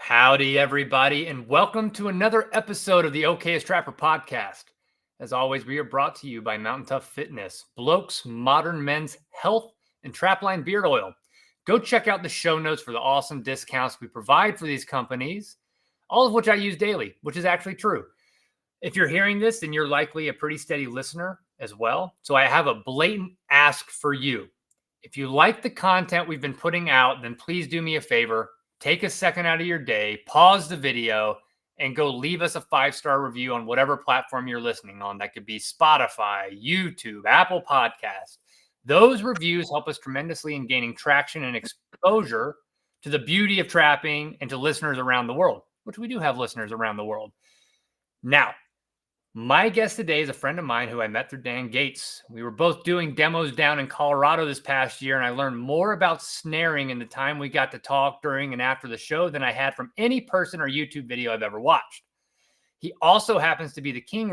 Howdy, everybody, and welcome to another episode of the Okayest Trapper podcast. As always, we are brought to you by Mountain Tough Fitness, Blokes Modern Men's Health, and Trapline Beard Oil. Go check out the show notes for the awesome discounts we provide for these companies, all of which I use daily, which is actually true. If you're hearing this, then you're likely a pretty steady listener as well. So I have a blatant ask for you. If you like the content we've been putting out, then please do me a favor. Take a second out of your day, pause the video, and go leave us a 5-star review on whatever platform you're listening on. That could be Spotify, YouTube, Apple Podcasts. Those reviews help us tremendously in gaining traction and exposure to the beauty of trapping and to listeners around the world, which we do have listeners around the world. Now, my guest today is a friend of mine who I met through Dan Gates. We were both doing demos down in Colorado this past year, and I learned more about snaring in the time we got to talk during and after the show than I had from any person or YouTube video I've ever watched. He also happens to be the key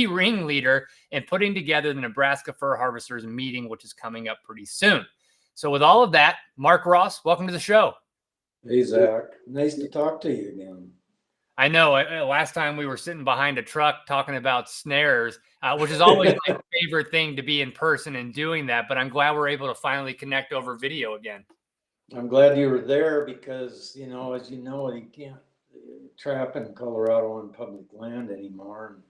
ringleader in putting together the Nebraska Fur Harvesters meeting, which is coming up pretty soon. So with all of that, Mark Ross, welcome to the show. Hey, Zach. Nice to talk to you again. I know last time we were sitting behind a truck talking about snares, which is always my favorite thing to be in person and doing that. But I'm glad we're able to finally connect over video again. I'm glad you were there because, as you know, you can't trap in Colorado on public land anymore. And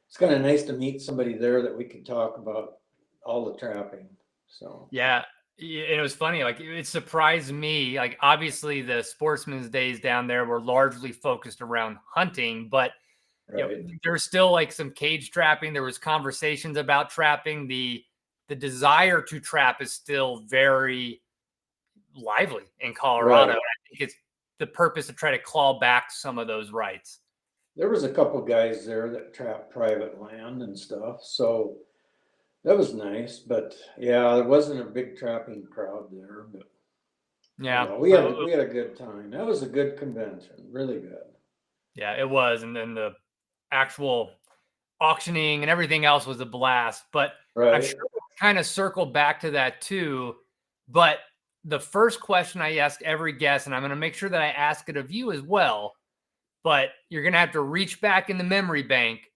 it's kind of nice to meet somebody there that we could talk about all the trapping. So yeah. And it was funny, like it surprised me. Like obviously the sportsman's days down there were largely focused around hunting, but right. There's still like some cage trapping. There was conversations about trapping. The desire to trap is still very lively in Colorado. Right. I think it's the purpose to try to claw back some of those rights. There was a couple guys there that trapped private land and stuff. So that was nice, but yeah, there wasn't a big trapping crowd there, but yeah, we had a good time. That was a good convention, really good. Yeah, it was. And then the actual auctioning and everything else was a blast, but right. I'm sure we'll kind of circle back to that too. But the first question I ask every guest, and I'm going to make sure that I ask it of you as well, but you're going to have to reach back in the memory bank.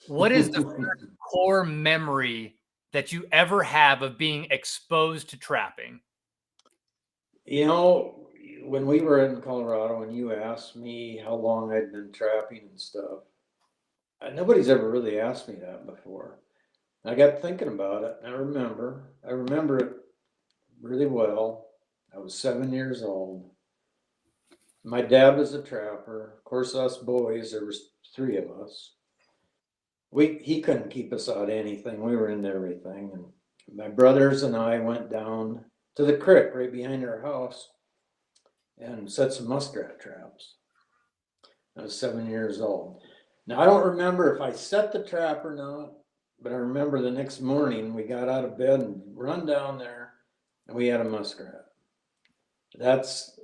What is the first core memory that you ever have of being exposed to trapping? When we were in Colorado and you asked me how long I'd been trapping and stuff, nobody's ever really asked me that before. I got thinking about it, and I remember it really well. I was 7 years old. My dad was a trapper. Of course, us boys, there was 3 of us. He couldn't keep us out of anything. We were into everything. And my brothers and I went down to the creek right behind our house and set some muskrat traps. I was 7 years old. Now, I don't remember if I set the trap or not, but I remember the next morning we got out of bed and run down there and we had a muskrat. That's,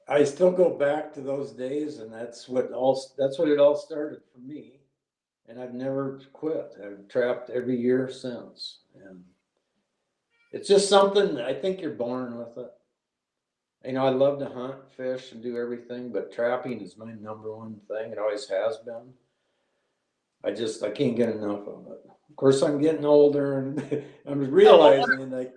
I still go back to those days, and that's what it all started for me. And I've never quit. I've trapped every year since. And it's just something, I think you're born with it. I love to hunt, fish, and do everything, but trapping is my number one thing. It always has been. I can't get enough of it. Of course, I'm getting older, and I'm realizing I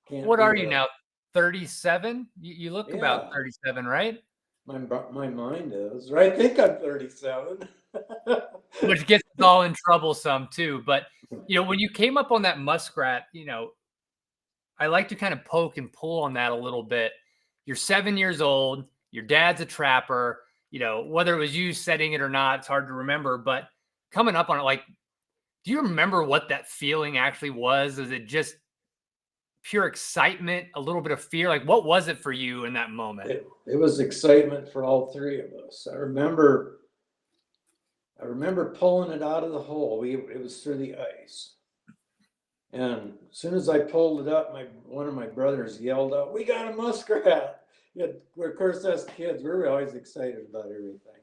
can't. What are you now? 37? You look about 37, right? My mind is. Right? I think I'm 37. Which gets us all in trouble some too. But, when you came up on that muskrat, I like to kind of poke and pull on that a little bit. You're 7 years old. Your dad's a trapper. Whether it was you setting it or not, it's hard to remember. But coming up on it, like, do you remember what that feeling actually was? Is it just pure excitement, a little bit of fear? Like, what was it for you in that moment? It was excitement for all 3 of us. I remember pulling it out of the hole. It was through the ice. And as soon as I pulled it up, one of my brothers yelled out, "We got a muskrat!" Of course, us kids, we were always excited about everything.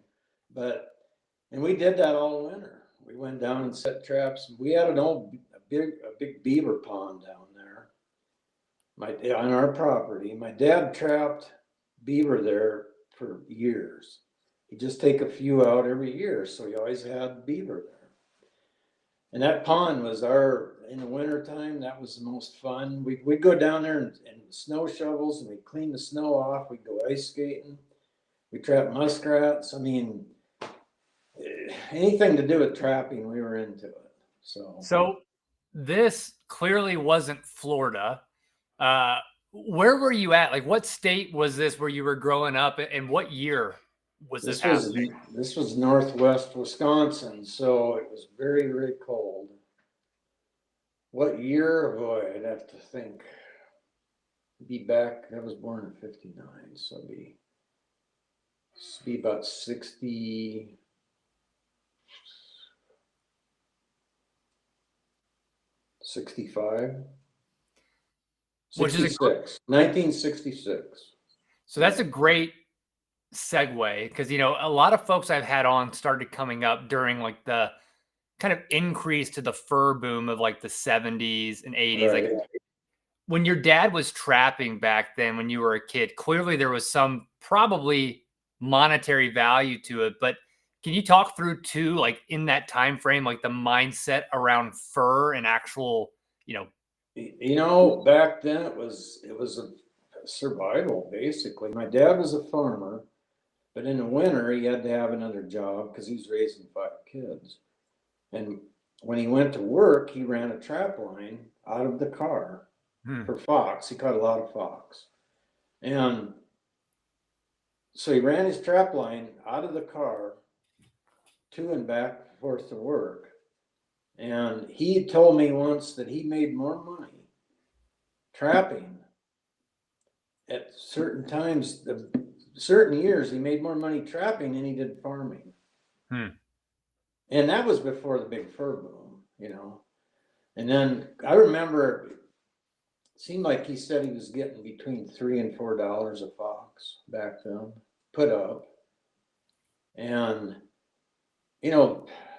And we did that all winter. We went down and set traps. We had a big beaver pond down there on our property. My dad trapped beaver there for years. He'd just take a few out every year, so he always had beaver there. And that pond was in the wintertime, that was the most fun. We'd go down there and snow shovels, and we'd clean the snow off. We'd go ice skating. We trapped muskrats. I mean, anything to do with trapping, we were into it. So this clearly wasn't Florida. Where were you at? Like, what state was this where you were growing up, and what year was this happening? This was northwest Wisconsin, so it was very, very cold. What year? Boy, I'd have to think. Be back. I was born in '59, so it'd be about 60. 65, Which is 66, 1966. So that's a great segue, because a lot of folks I've had on started coming up during like the kind of increase to the fur boom of like the 70s and 80s. Right. Like, when your dad was trapping back then, when you were a kid, clearly there was some probably monetary value to it. But can you talk through too, like in that time frame, like the mindset around fur and actual, Back then it was a survival basically. My dad was a farmer, but in the winter he had to have another job because he was raising 5 kids. And when he went to work, he ran a trap line out of the car for fox. He caught a lot of fox. And so he ran his trap line out of the car to and back and forth to work. And he told me once that he made more money trapping at certain times, certain years, he made more money trapping than he did farming. And that was before the big fur boom, And then I remember it seemed like he said he was getting between $3 and $4 a fox back then, put up. And,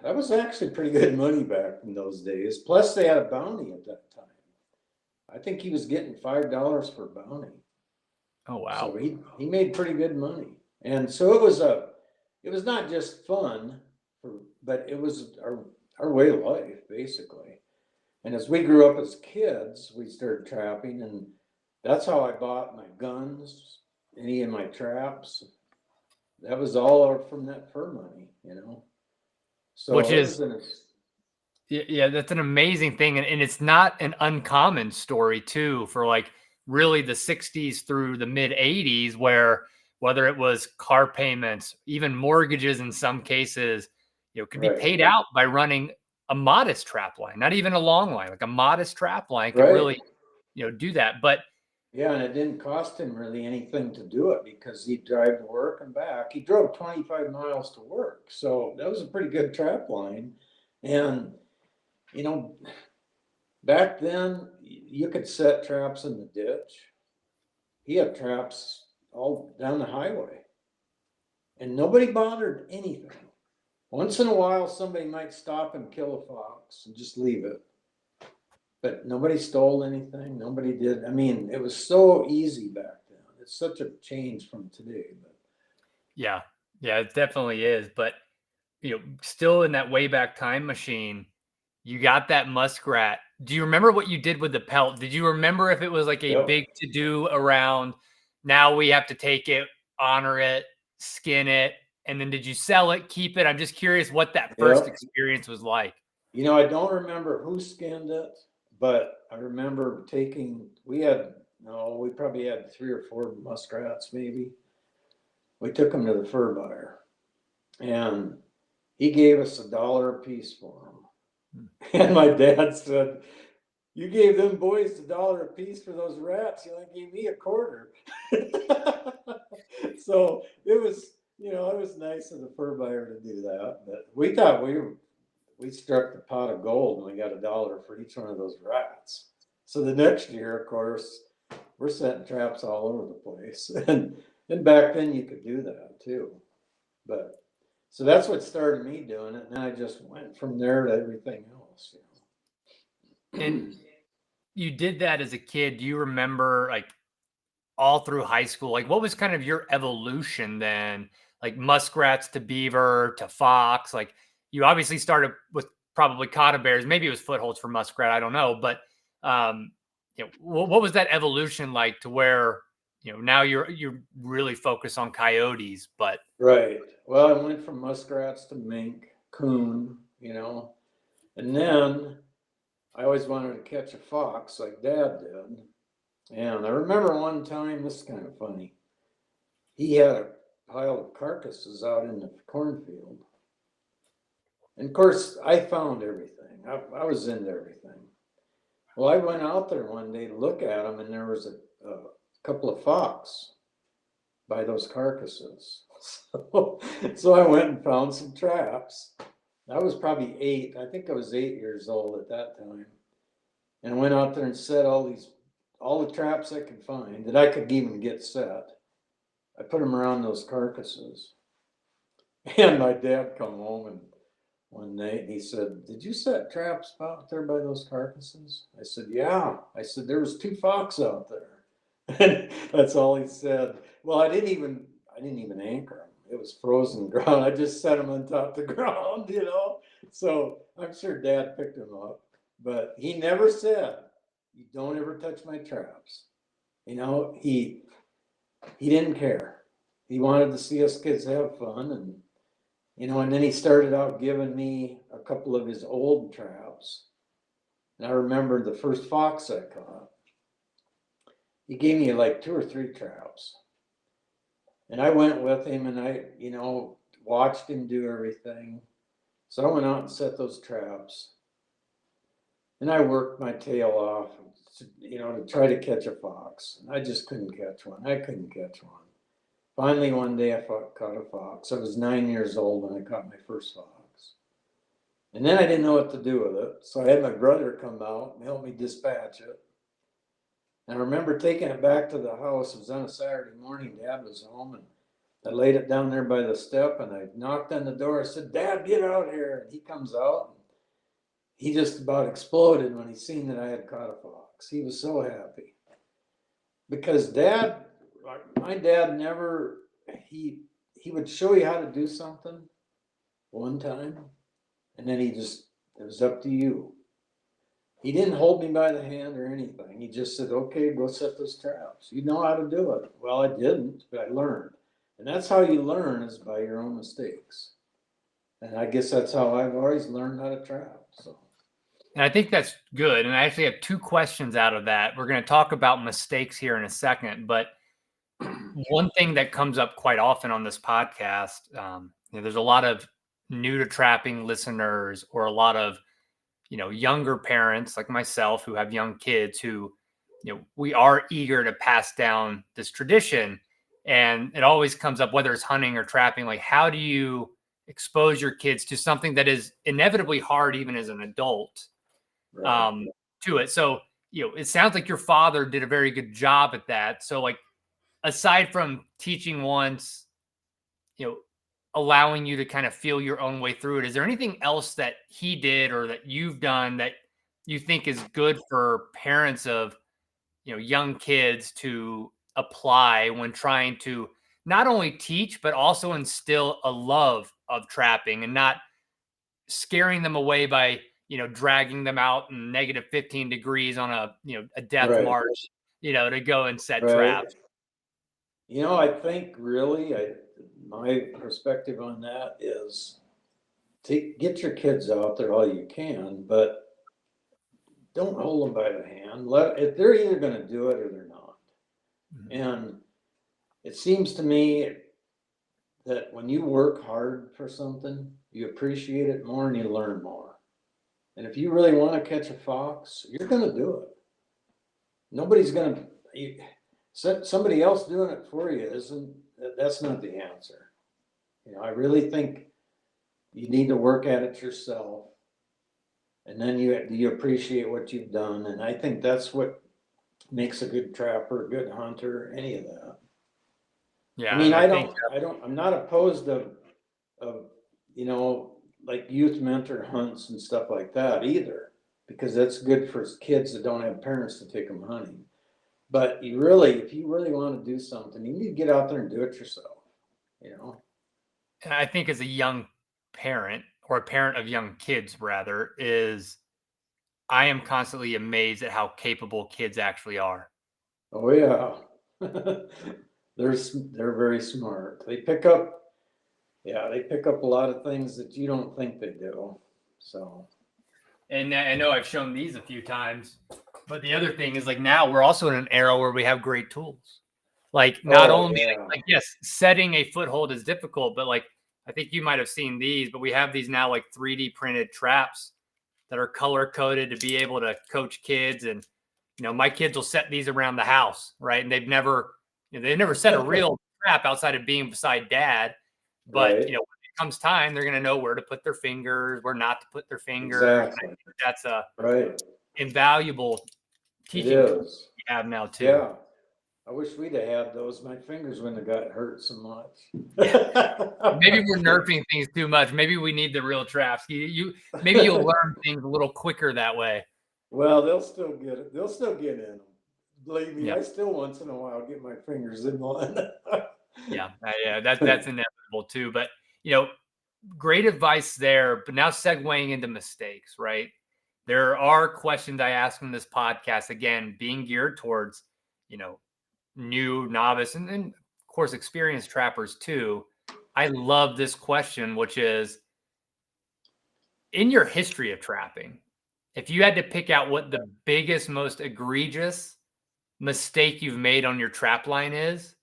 that was actually pretty good money back in those days. Plus they had a bounty at that time. I think he was getting $5 for bounty. Oh, wow. So he made pretty good money. And so it was not just fun, but it was our way of life, basically. And as we grew up as kids, we started trapping, and that's how I bought my guns, any of my traps. That was all from that fur money, So which is, yeah, that's an amazing thing. And it's not an uncommon story too, for like really the 60s through the mid 80s, where whether it was car payments, even mortgages in some cases, could be paid out by running a modest trap line, not even a long line, like a modest trap line could really, do that. But yeah, and it didn't cost him really anything to do it because he'd drive to work and back. He drove 25 miles to work. So that was a pretty good trap line. And, back then you could set traps in the ditch. He had traps all down the highway. And nobody bothered anything. Once in a while, somebody might stop and kill a fox and just leave it. But nobody stole anything. Nobody did. I mean, it was so easy back then. It's such a change from today. But yeah, it definitely is. But, still in that way back time machine, you got that muskrat. Do you remember what you did with the pelt? Did you remember if it was like a big to do around, now we have to take it, honor it, skin it, and then did you sell it, keep it? I'm just curious what that first experience was like. I don't remember who skinned it, but I remember we probably had 3 or 4 muskrats maybe. We took them to the fur buyer, and he gave us $1 a piece for them. And my dad said, "You gave them boys $1 a piece for those rats. You only gave me $0.25." So it was, it was nice of the fur buyer to do that. But we thought we struck the pot of gold, and we got $1 for each one of those rats. So the next year, of course, we're setting traps all over the place. And back then you could do that too. But so that's what started me doing it. And I just went from there to everything else. And you did that as a kid. Do you remember, like, all through high school. Like, what was kind of your evolution then? Like muskrats to beaver to fox. Like, you obviously started with probably cotta bears. Maybe it was footholds for muskrat. I don't know. But what was that evolution like to where now you're really focused on coyotes? But Right. Well, I went from muskrats to mink, coon, and then I always wanted to catch a fox like Dad did. And I remember one time, this is kind of funny. He had a pile of carcasses out in the cornfield. And of course, I found everything. I was into everything. Well, I went out there one day to look at them, and there was a couple of fox by those carcasses. So I went and found some traps. I was probably 8. I think I was 8 years old at that time. And I went out there and set all the traps I could find that I could even get set. I put them around those carcasses. And my dad come home and one night he said, "Did you set traps out there by those carcasses?" I said, "Yeah." I said, "There was 2 fox out there." And that's all he said. Well, I didn't even anchor them. It was frozen ground. I just set them on top of the ground, So I'm sure Dad picked them up, but he never said, "You don't ever touch my traps." He didn't care. He wanted to see us kids have fun, and then he started out giving me a couple of his old traps. And I remember the first fox I caught. He gave me like 2 or 3 traps. And I went with him and I, watched him do everything. So I went out and set those traps. And I worked my tail off, to try to catch a fox. And I just couldn't catch one. I couldn't catch one. Finally, one day I caught a fox. I was 9 years old when I caught my first fox. And then I didn't know what to do with it. So I had my brother come out and help me dispatch it. And I remember taking it back to the house. It was on a Saturday morning. Dad was home, and I laid it down there by the step, and I knocked on the door. I said, "Dad, get out here." And he comes out. And he just about exploded when he seen that I had caught a fox. He was so happy. Because my dad never, he would show you how to do something one time, and then it was up to you. He didn't hold me by the hand or anything. He just said, "Okay, go set those traps. You know how to do it." Well, I didn't, but I learned. And that's how you learn, is by your own mistakes. And I guess that's how I've always learned how to trap. So. And I think that's good. And I actually have 2 questions out of that. We're going to talk about mistakes here in a second, but one thing that comes up quite often on this podcast, there's a lot of new to trapping listeners, or a lot of younger parents like myself who have young kids who, we are eager to pass down this tradition. And it always comes up, whether it's hunting or trapping, like, how do you expose your kids to something that is inevitably hard, even as an adult, Right. to it? So, it sounds like your father did a very good job at that. So, like, aside from teaching once, you know, allowing you to kind of feel your own way through it, is there anything else that he did or that you've done that you think is good for parents of, young kids to apply when trying to not only teach, but also instill a love of trapping, and not scaring them away by, dragging them out in negative 15 degrees on a death Right. march, to go and set Right. traps? I think really, my perspective on that is get your kids out there all you can, but don't hold them by the hand. If they're either going to do it or they're not. Mhm. And it seems to me that when you work hard for something, you appreciate it more and you learn more. And if you really want to catch a fox, you're going to do it. Nobody's going to, somebody else doing it for you that's not the answer. I really think you need to work at it yourself. And then you appreciate what you've done. And I think that's what makes a good trapper, a good hunter, any of that. Yeah. And I think, I'm not opposed of, like youth mentor hunts and stuff like that either, because that's good for kids that don't have parents to take them hunting. But if you really want to do something, you need to get out there and do it yourself, you know? And I think as a young parent or a parent of young kids, rather, is I am constantly amazed at how capable kids actually are. Oh yeah. They're very smart. They pick up a lot of things that you don't think they do. So, And I know I've shown these a few times, but the other thing is like now we're also in an era where we have great tools. Like not oh only yeah, like yes, setting a foothold is difficult, but like I think you might have seen these, but we have these now like 3D printed traps that are color coded to be able to coach kids. And my kids will set these around the house, right? And they've never set a real trap outside of being beside dad. But right, when it comes time, they're gonna know where to put their fingers, where not to put their fingers. And I exactly, think that's a right. invaluable It teaching tool is. we have now too. Yeah. I wish we'd have had those. My fingers wouldn't have got hurt so Yeah. much. Maybe we're nerfing things too much. Maybe we need the real traps. Maybe you'll learn things a little quicker that way. Well, they'll still get it. They'll still get in them. Believe me, Yeah. I still once in a while get my fingers in one. Yeah, that's inevitable too. But great advice there. But now segueing into mistakes, right? There are questions I ask in this podcast, again, being geared towards, new novice and of course experienced trappers too. I love this question, which is in your history of trapping, if you had to pick out what the biggest, most egregious mistake you've made on your trap line is,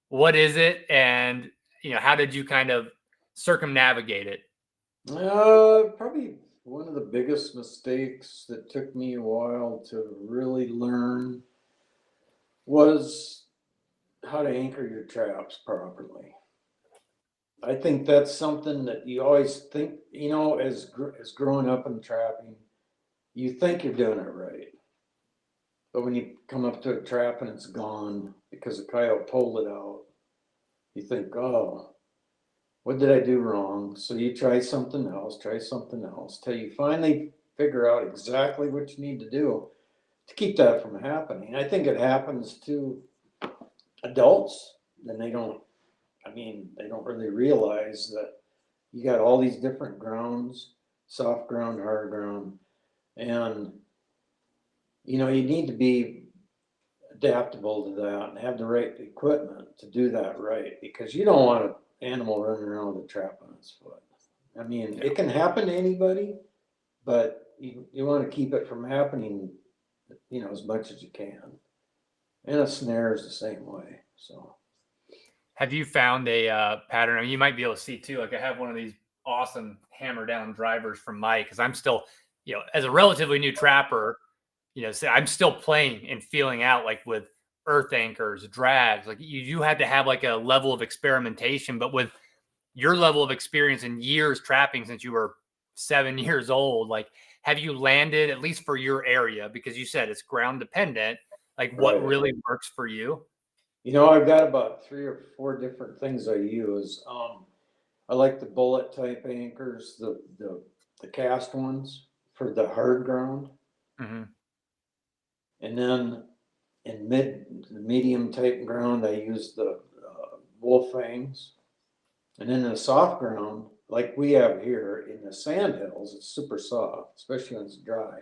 what is it? And, how did you kind of circumnavigate it? Probably one of the biggest mistakes that took me a while to really learn was how to anchor your traps properly. I think that's something that you always think, as growing up in trapping, you think you're doing it right. But when you come up to a trap and it's gone because a coyote pulled it out, you think, oh, what did I do wrong? So you try something else, till you finally figure out exactly what you need to do to keep that from happening. I think it happens to adults, and they don't really realize that you got all these different grounds, soft ground, hard ground, and you need to be adaptable to that and have the right equipment to do that right, because you don't want an animal running around with a trap on its foot. I mean, Yeah. it can happen to anybody, but you want to keep it from happening, as much as you can. And a snare is the same way. So, Have you found a pattern? I mean, you might be able to see too. Like I have one of these awesome hammer down drivers from Mike because I'm still, as a relatively new trapper, so I'm still playing and feeling out like with earth anchors, drags. Like you had to have like a level of experimentation, but with your level of experience and years trapping since you were 7 years old, like have you landed at least for your area because you said it's ground dependent, like what right. really works for you? I've got about 3 or 4 different things I use. I like the bullet type anchors, the cast ones for the hard ground. Hmm. And then in medium type ground, I use the wolf fangs. And then in the soft ground, like we have here in the sand hills, it's super soft, especially when it's dry.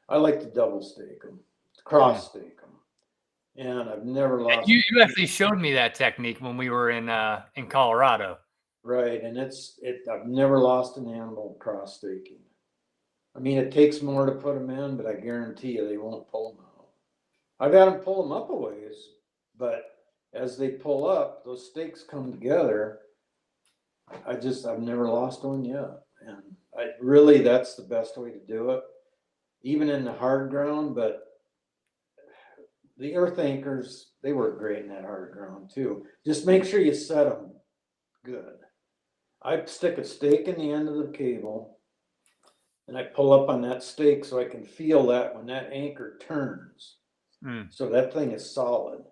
I like to double stake them, cross stake them, and I've never lost. You actually showed me that technique when we were in Colorado. Right, and I've never lost an animal cross staking. I mean, it takes more to put them in, but I guarantee you they won't pull them out. I've had them pull them up a ways, but as they pull up, those stakes come together. I've never lost one yet, and that's the best way to do it, even in the hard ground. But the earth anchors, they work great in that hard ground too. Just make sure you set them good. I stick a stake in the end of the cable, and I pull up on that stake so I can feel that when that anchor turns. Mm. So that thing is solid.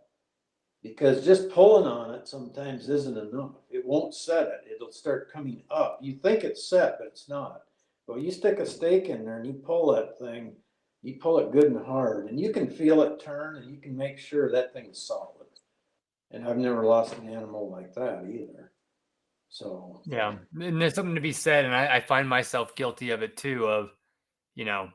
Because just pulling on it sometimes isn't enough. It won't set it. It'll start coming up. You think it's set, but it's not. But you stick a stake in there and you pull that thing, You pull it good and hard, and you can feel it turn, and you can make sure that thing's solid. And I've never lost an animal like that either. So Yeah. And there's something to be said. And I find myself guilty of it too, of, you know,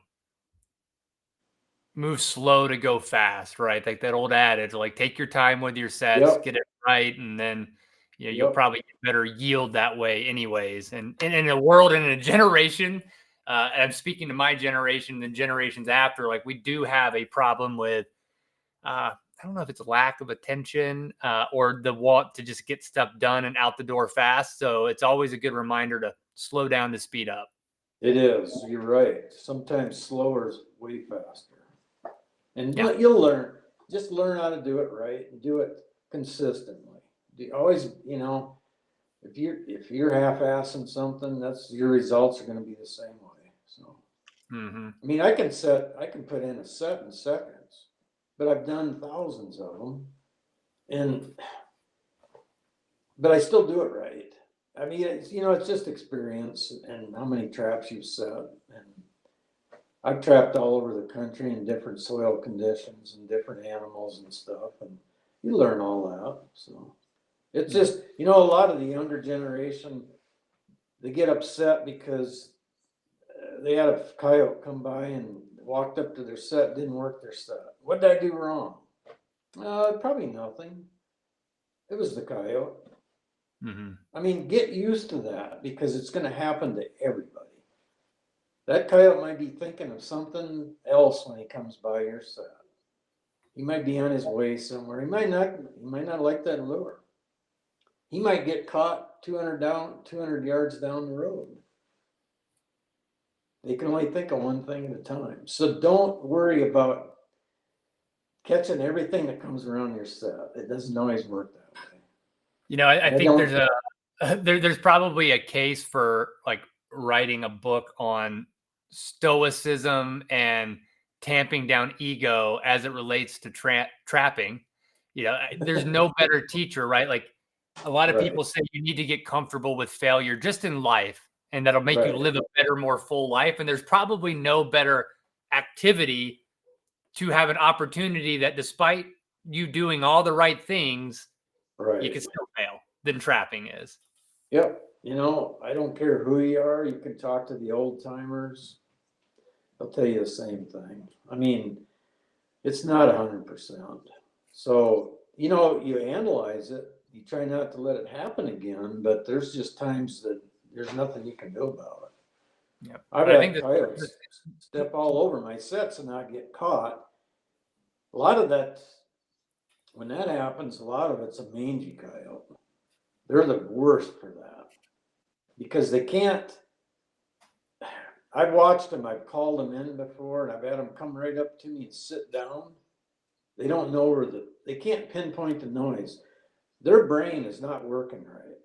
move slow to go fast, right? Like that old adage, like take your time with your sets, yep, get it right, and then you'll yep, probably get better yield that way, anyways. And in a world and in a generation, and I'm speaking to my generation and generations after, like we do have a problem with, I don't know if it's lack of attention or the want to just get stuff done and out the door fast. So it's always a good reminder to slow down to speed up. it is. You're right. Sometimes slower is way faster. And Yeah. you'll learn. Just learn how to do it right and do it consistently. You always, if you're half-assing something, that's your results are going to be the same way. So, Mm-hmm. I mean, I can put in a set in seconds, but I've done thousands of them, but I still do it right. I mean, it's just experience and how many traps you've set. And I've trapped all over the country in different soil conditions and different animals and stuff, and you learn all that. So it's Yeah. just, a lot of the younger generation, they get upset because they had a coyote come by and walked up to their set, didn't work their set. What did I do wrong? Probably nothing. It was the coyote. Mm-hmm. I mean, get used to that because it's going to happen to everybody. That coyote might be thinking of something else when he comes by your set. He might be on his way somewhere. He might not. He might not like that lure. He might get caught 200 yards down the road. They can only think of one thing at a time. So don't worry about catching everything that comes around your set. It doesn't always work that way. I I think don't. there's probably a case for like writing a book on stoicism and tamping down ego as it relates to trapping. There's no better teacher, right? Like a lot of Right. people say you need to get comfortable with failure just in life, and that'll make you Right. live a better, more full life. And there's probably no better activity to have an opportunity that despite you doing all the right things, you Right. can still fail than trapping is. Yep. I don't care who you are. You can talk to the old timers. They'll tell you the same thing. I mean, it's not 100%. So, you analyze it. You try not to let it happen again, but there's just times that there's nothing you can do about it. Yeah. I've But I think had that coyotes step all over my sets and not get caught. A lot of that, when that happens, a lot of it's a mangy coyote. They're the worst for that because they can't. I've watched them, I've called them in before, and I've had them come right up to me and sit down. They don't know they can't pinpoint the noise. Their brain is not working right.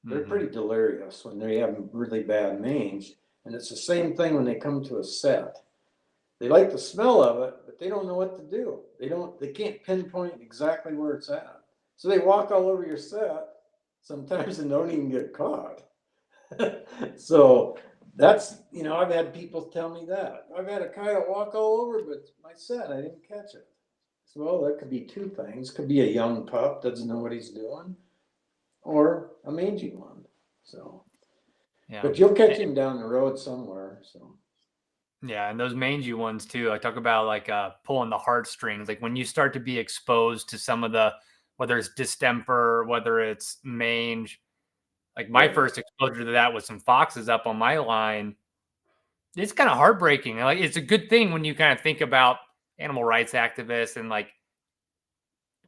They're Mhm. pretty delirious when they have really bad mange. And it's the same thing when they come to a set. They like the smell of it, but they don't know what to do. They can't pinpoint exactly where it's at. So they walk all over your set sometimes and don't even get caught. So I've had people tell me that. I've had a coyote walk all over, but my set, I didn't catch it. So, well, that could be two things. Could be a young pup, doesn't know what he's doing, or a mangy one. So, Yeah. but you'll catch him down the road somewhere. So, Yeah, and those mangy ones too. I talk about like pulling the heartstrings. Like when you start to be exposed to some of the, whether it's distemper, whether it's mange. Like my right. first exposure to that was some foxes up on my line. It's kind of heartbreaking. Like it's a good thing when you kind of think about animal rights activists and like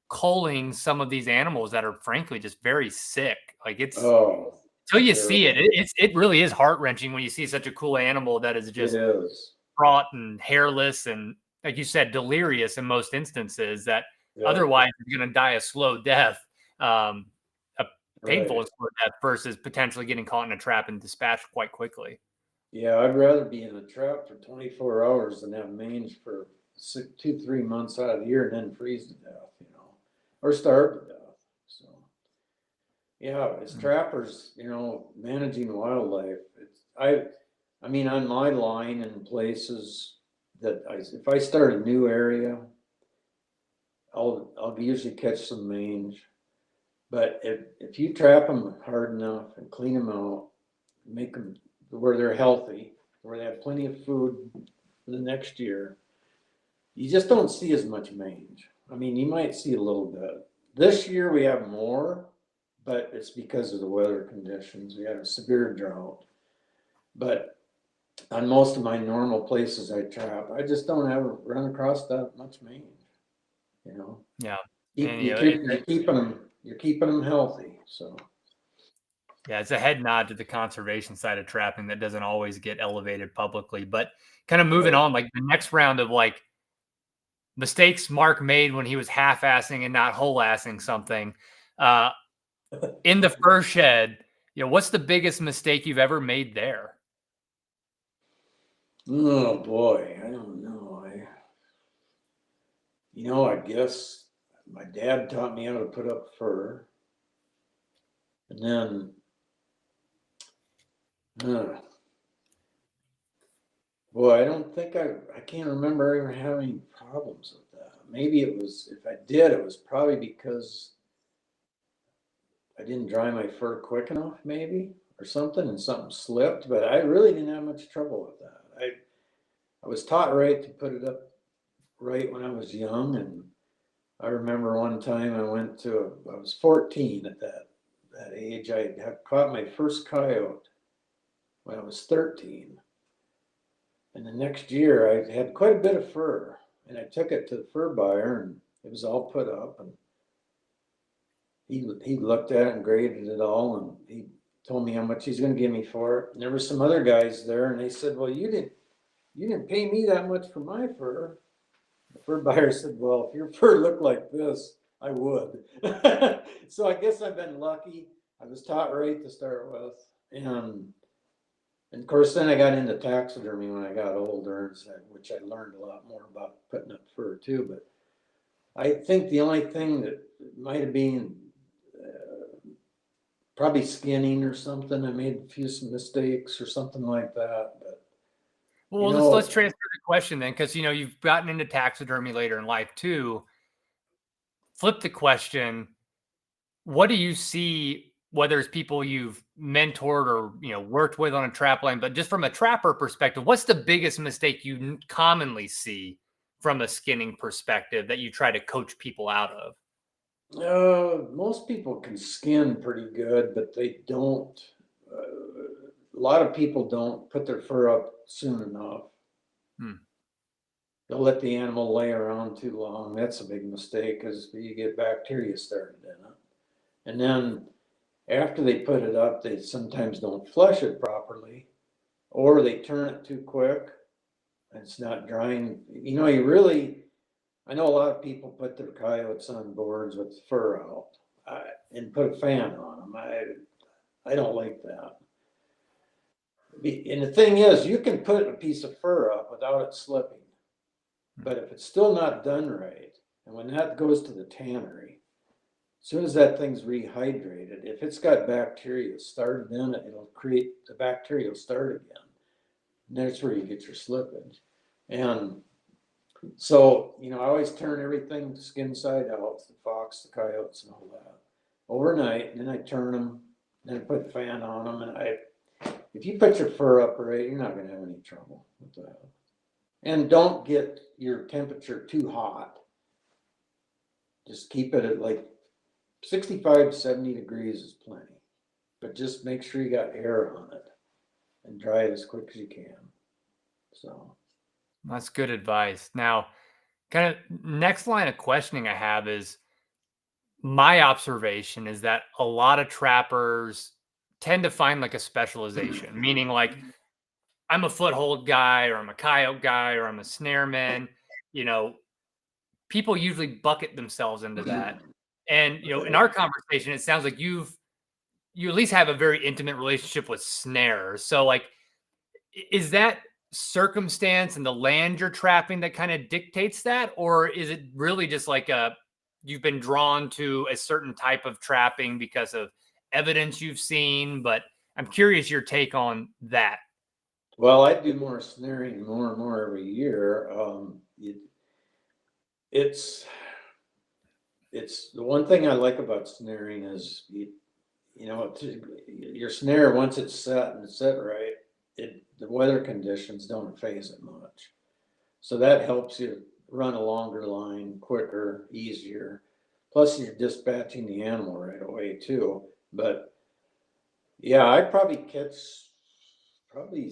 culling some of these animals that are frankly just very sick. Like it's Oh, till you see it, terrible. it really is heart wrenching when you see such a cool animal that is It just is. fraught and hairless and, like you said, delirious in most instances that Yep. otherwise is going to die a slow death, a painful Right. and slow death versus potentially getting caught in a trap and dispatched quite quickly. Yeah, I'd rather be in a trap for 24 hours than have mange for 2, 3 months out of the year and then freeze to death, or starve to death. So, yeah, as Mm. trappers, managing wildlife, I mean, on my line in places, if I start a new area, I'll usually catch some mange. But if you trap them hard enough and clean them out, make them where they're healthy, where they have plenty of food for the next year, you just don't see as much mange. I mean, you might see a little bit. This year we have more, but it's because of the weather conditions. We had a severe drought. But on most of my normal places I trap, I just don't ever run across that much mange. You know, Yeah. keep, And, you keep, you're keeping them healthy. So yeah, it's a head nod to the conservation side of trapping that doesn't always get elevated publicly. But kind of moving right. on, like the next round of like mistakes Mark made when he was half-assing and not whole-assing something. In the fur shed, what's the biggest mistake you've ever made there? Oh boy, I don't know. I guess my dad taught me how to put up fur, and then, boy, I don't think I can't remember ever having any problems with that. Maybe it was, if I did, it was probably because I didn't dry my fur quick enough, maybe, or something, and something slipped. But I really didn't have much trouble with that. I was taught right to put it up right when I was young, and I remember one time I was 14 at that age. I had caught my first coyote when I was 13. And the next year I had quite a bit of fur, and I took it to the fur buyer, and it was all put up, and he looked at it and graded it all, and he told me how much he's going to give me for it. And there were some other guys there, and they said, "Well, you didn't pay me that much for my fur." The fur buyer said, "Well, if your fur looked like this, I would." So I guess I've been lucky. I was taught right to start with, and of course, then I got into taxidermy when I got older, which I learned a lot more about putting up fur too. But I think the only thing that might have been probably skinning or something. I made some mistakes or something like that. But Well, let's transfer the question then, because you've gotten into taxidermy later in life too. Flip the question: what do you see, whether it's people you've mentored or worked with on a trap line, but just from a trapper perspective, what's the biggest mistake you commonly see from a skinning perspective that you try to coach people out of? most people can skin pretty good, but they don't. A lot of people don't put their fur up soon enough. Hmm. They'll let the animal lay around too long. That's a big mistake because you get bacteria started in it. And then after they put it up, they sometimes don't flush it properly, or they turn it too quick and it's not drying. I know a lot of people put their coyotes on boards with fur out and put a fan on them. I don't like that. And the thing is, you can put a piece of fur up without it slipping. But if it's still not done right, and when that goes to the tannery, as soon as that thing's rehydrated, if it's got bacteria started in it, the bacteria will start again. And that's where you get your slippage. And so, I always turn everything skin side out, the fox, the coyotes, and all that, overnight. And then I turn them, then I put a fan on them. And if you put your fur up right, you're not going to have any trouble with that. And don't get your temperature too hot. Just keep it at like 65 to 70 degrees is plenty. But just make sure you got air on it and dry it as quick as you can. So That's good advice. Now, kind of next line of questioning I have is, my observation is that a lot of trappers tend to find like a specialization, meaning like I'm a foothold guy or I'm a coyote guy or I'm a snareman. You know, People usually bucket themselves into that. And in our conversation, it sounds like you at least have a very intimate relationship with snares. So like, is that circumstance and the land you're trapping that kind of dictates that, or is it really just like you've been drawn to a certain type of trapping because of evidence you've seen? But I'm curious your take on that. Well, I do more snaring more and more every year. It's the one thing I like about snaring is your snare, once it's set and it's set right, the weather conditions don't phase it much. So that helps you run a longer line quicker, easier. Plus, you're dispatching the animal right away too. But yeah, I probably catch probably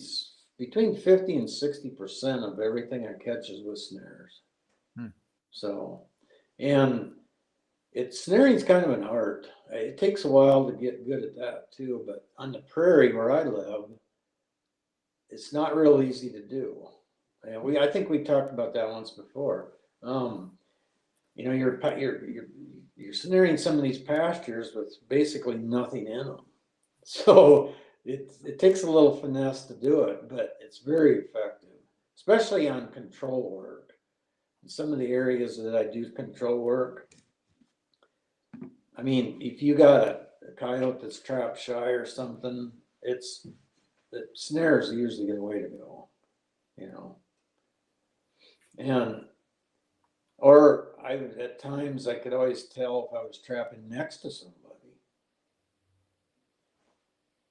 between 50 and 60% of everything I catch is with snares. Hmm. So, and snaring is kind of an art. It takes a while to get good at that too. But on the prairie where I live, it's not real easy to do. And I think we talked about that once before. You're snaring some of these pastures with basically nothing in them. So it takes a little finesse to do it, but it's very effective, especially on control work. In some of the areas that I do control work, I mean, if you got a coyote that's trap shy or something, the snares are usually the way to go, you know. And or at times I could always tell if I was trapping next to somebody.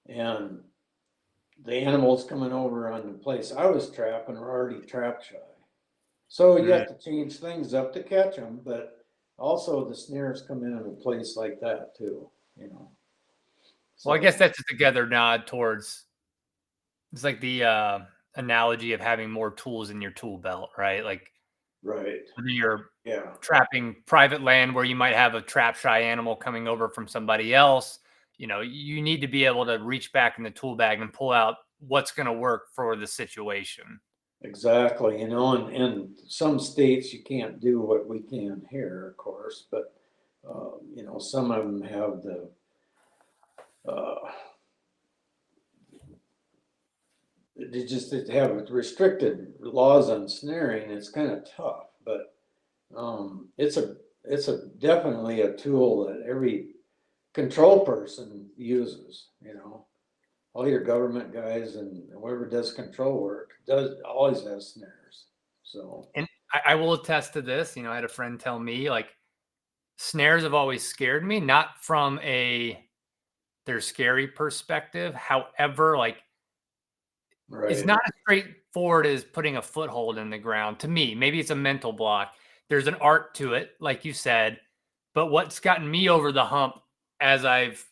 And the animals coming over on the place I was trapping were already trap shy. So you Mm. have to change things up to catch them, but also the snares come in a place like that too, you know. Well, I guess So that's just together nod towards it's like the analogy of having more tools in your tool belt, right? Like right, whether you're yeah, trapping private land where you might have a trap shy animal coming over from somebody else, you need to be able to reach back in the tool bag and pull out what's going to work for the situation. exactly. You know, and in some states you can't do what we can here, of course, but some of them have uh, they have restricted laws on snaring. It's kind of tough, but it's a definitely a tool that every control person uses. You know, all your government guys and whoever does control work does always has snares. So And I will attest to this. I had a friend tell me like snares have always scared me, not from a they're scary perspective. However, like it's right, not as straightforward as putting a foothold in the ground to me. Maybe it's a mental block. There's an art to it, like you said. But what's gotten me over the hump as I've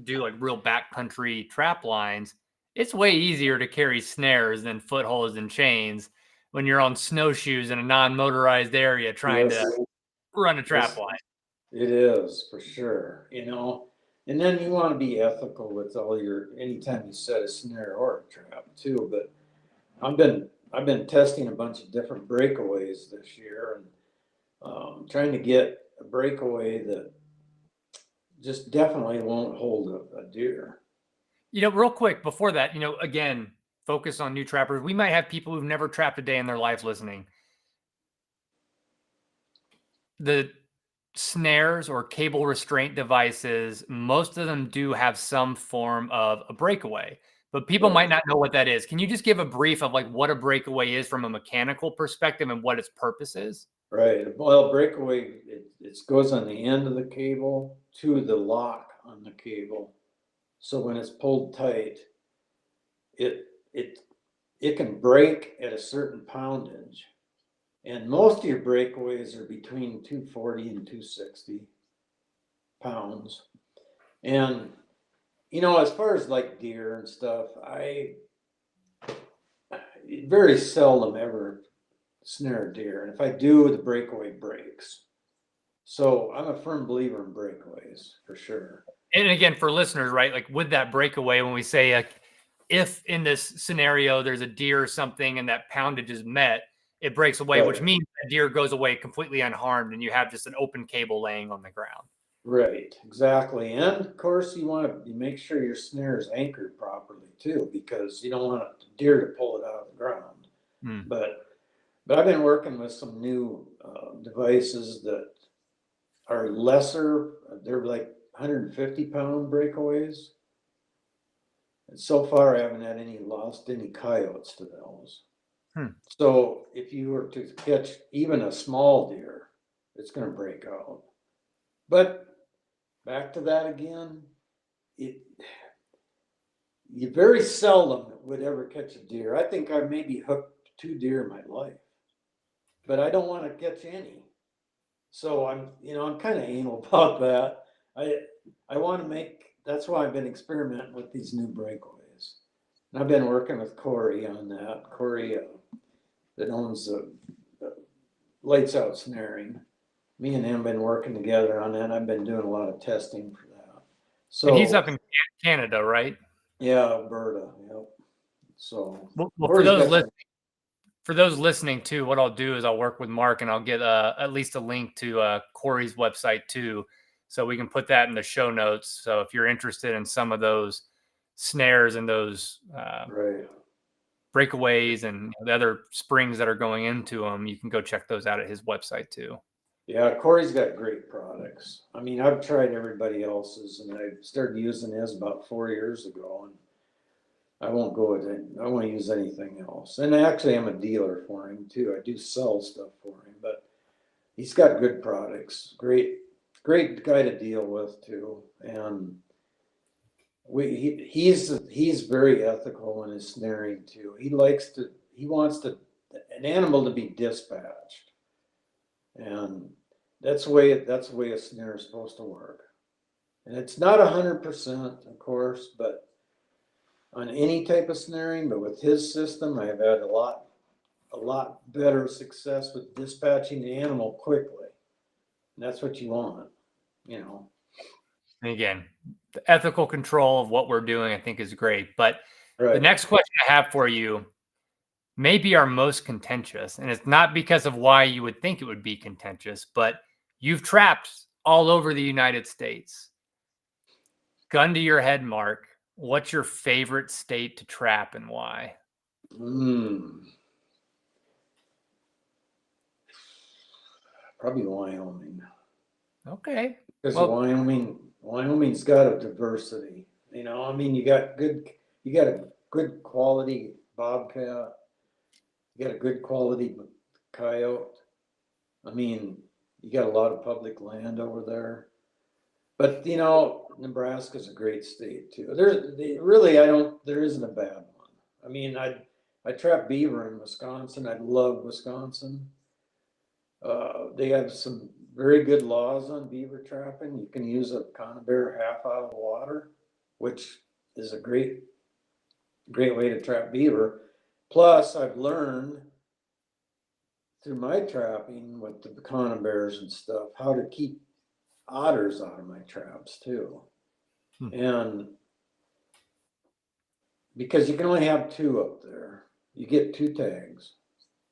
do like real backcountry trap lines, it's way easier to carry snares than footholds and chains when you're on snowshoes in a non-motorized area trying yes, to run a trap yes, line. it is for sure. You know, and then you want to be ethical with all your anytime you set a snare or a trap too. But I've been testing a bunch of different breakaways this year and trying to get a breakaway that just definitely won't hold a deer. Real quick before that, again, focus on new trappers. We might have people who've never trapped a day in their life listening. The snares or cable restraint devices, most of them do have some form of a breakaway, but people might Right, not know what that is. Can you just give a brief of like what a breakaway is from a mechanical perspective and what its purpose is? right. Well, breakaway it goes on the end of the cable to the lock on the cable. So when it's pulled tight, it it it can break at a certain poundage. And most of your breakaways are between 240 and 260 pounds. And as far as like deer and stuff, I very seldom ever snare a deer. And if I do, the breakaway breaks. So I'm a firm believer in breakaways for sure. And again, for listeners, right? Like with that breakaway, when we say like, if in this scenario there's a deer or something and that poundage is met, it breaks away, which Right, means the deer goes away completely unharmed and you have just an open cable laying on the ground. right, exactly. And of course, you want to make sure your snare is anchored properly too, because you don't want a deer to pull it out of the ground. Hmm. But I've been working with some new devices that are lesser. They're like 150-pound breakaways. And so far, I haven't had lost any coyotes to those. Hmm. So if you were to catch even a small deer, it's going to break out. But back to that again, you very seldom would ever catch a deer. I think I maybe hooked 2 deer in my life, but I don't want to catch any. So I'm kind of anal about that. I want to that's why I've been experimenting with these new breakaways. And I've been working with Corey on that. Corey that owns the Lights Out Snaring. Me and him have been working together on that. I've been doing a lot of testing for that. And he's So up in Canada, right? yeah, Alberta. Yep. So Well, Corey's got some. for those listening too, what I'll do is I'll work with Mark and I'll get at least a link to Corey's website too, so we can put that in the show notes. So if you're interested in some of those snares and those Right. breakaways and the other springs that are going into them, you can go check those out at his website too. Yeah, Corey's got great products. I mean, I've tried everybody else's, and I started using his about 4 years ago, and I won't go with it. I won't use anything else. And actually, I'm a dealer for him too. I do sell stuff for him, but he's got good products. Great guy to deal with too. And he's very ethical in his snaring too. He wants an animal to be dispatched, and that's the way a snare is supposed to work. And it's not 100%, of course, but on any type of snaring, but with his system, I've had a lot better success with dispatching the animal quickly. And that's what you want, you know. And again, the ethical control of what we're doing, I think, is great. But the Right. next question I have for you may be our most contentious, and it's not because of why you would think it would be contentious, but you've trapped all over the United States. Gun to your head, Mark. What's your favorite state to trap and why? Probably Wyoming. Okay. Because Well, Wyoming's got a diversity. I mean, you got a good quality bobcat, you got a good quality coyote. I mean, you got a lot of public land over there. But Nebraska's a great state too. There isn't a bad one. I mean, I trap beaver in Wisconsin. I love Wisconsin. They have some very good laws on beaver trapping. You can use a conibear half out of the water, which is a great way to trap beaver. Plus, I've learned through my trapping with the conibears and stuff how to keep otters out of my traps too. And because you can only have 2 up there, you get 2 tags.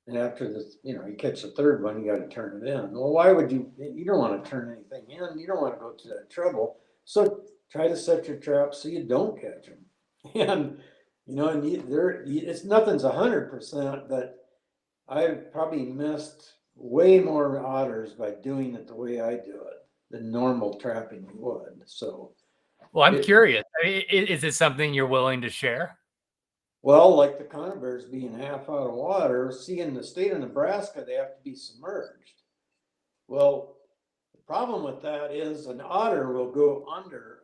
And after this, you catch the third one, you got to turn it in. Well, why would you? You don't want to turn anything in. You don't want to go to that trouble. So try to set your traps so you don't catch them. And it's nothing's 100%, but I've probably missed way more otters by doing it the way I do it than normal trapping would. So, well, I'm curious. Is it something you're willing to share? well, like the conibears being half out of water, see, in the state of Nebraska, they have to be submerged. Well, the problem with that is an otter will go under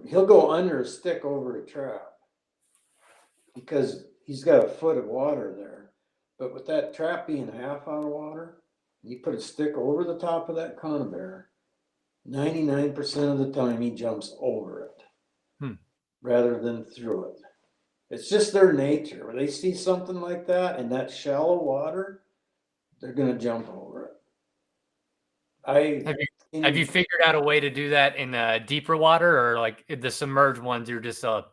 he'll go under a stick over a trap because he's got a foot of water there. But with that trap being half out of water, you put a stick over the top of that conibear, 99% of the time he jumps over it rather than through it. It's just their nature. When they see something like that in that shallow water, they're going to jump over it. Have you figured out a way to do that in deeper water, or like the submerged ones, you're just a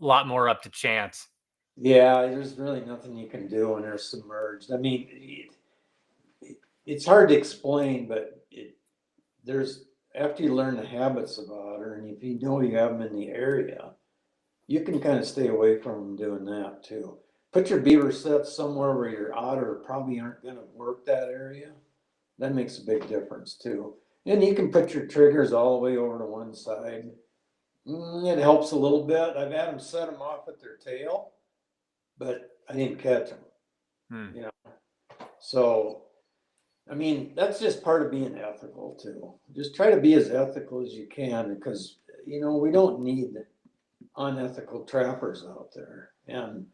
lot more up to chance? Yeah, there's really nothing you can do when they're submerged. I mean, it's hard to explain, but there's after you learn the habits of otter, and if you know you have them in the area, you can kind of stay away from them doing that too. Put your beaver sets somewhere where your otter probably aren't going to work that area. That makes a big difference too. And you can put your triggers all the way over to one side. It helps a little bit. I've had them set them off at their tail, but I didn't catch them. You know, so I mean, that's just part of being ethical too. Just try to be as ethical as you can, because we don't need unethical trappers out there. And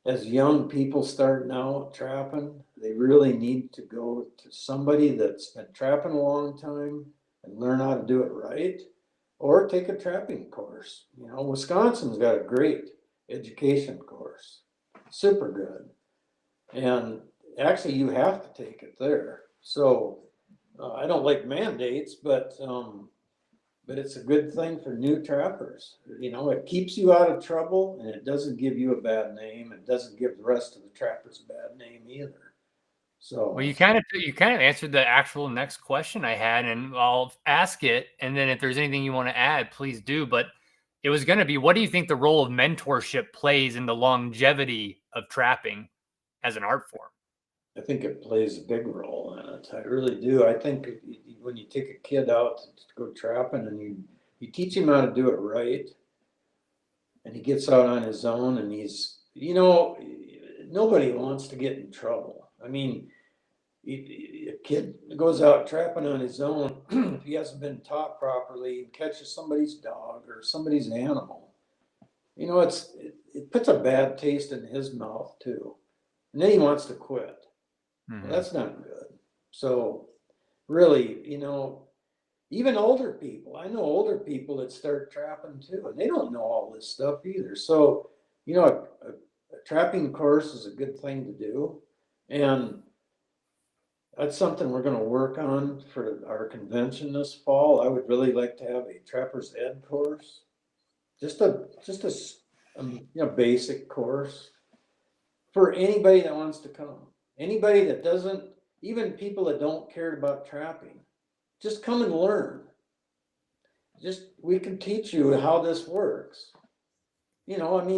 as young people starting out trapping, they really need to go to somebody that's been trapping a long time and learn how to do it right, or take a trapping course. Wisconsin's got a great education course, super good. And actually, you have to take it there. So I don't like mandates, but it's a good thing for new trappers. It keeps you out of trouble, and it doesn't give you a bad name. It doesn't give the rest of the trappers a bad name either. So Well, you kind of answered the actual next question I had, and I'll ask it, and then if there's anything you want to add, please do. But it was going to be, what do you think the role of mentorship plays in the longevity of trapping as an art form? I think it plays a big role in it. I really do. I think when you take a kid out to go trapping and you teach him how to do it right, and he gets out on his own, and nobody wants to get in trouble. I mean, a kid goes out trapping on his own, if he hasn't been taught properly, and catches somebody's dog or somebody's animal, it puts a bad taste in his mouth too. And then he wants to quit. Well, that's not good. So really, even older people, I know older people that start trapping too, and they don't know all this stuff either. So, a trapping course is a good thing to do. And that's something we're going to work on for our convention this fall. I would really like to have a trapper's ed course, just a basic course for anybody that wants to come. Anybody that doesn't, even people that don't care about trapping, just come and learn. We can teach you how this works.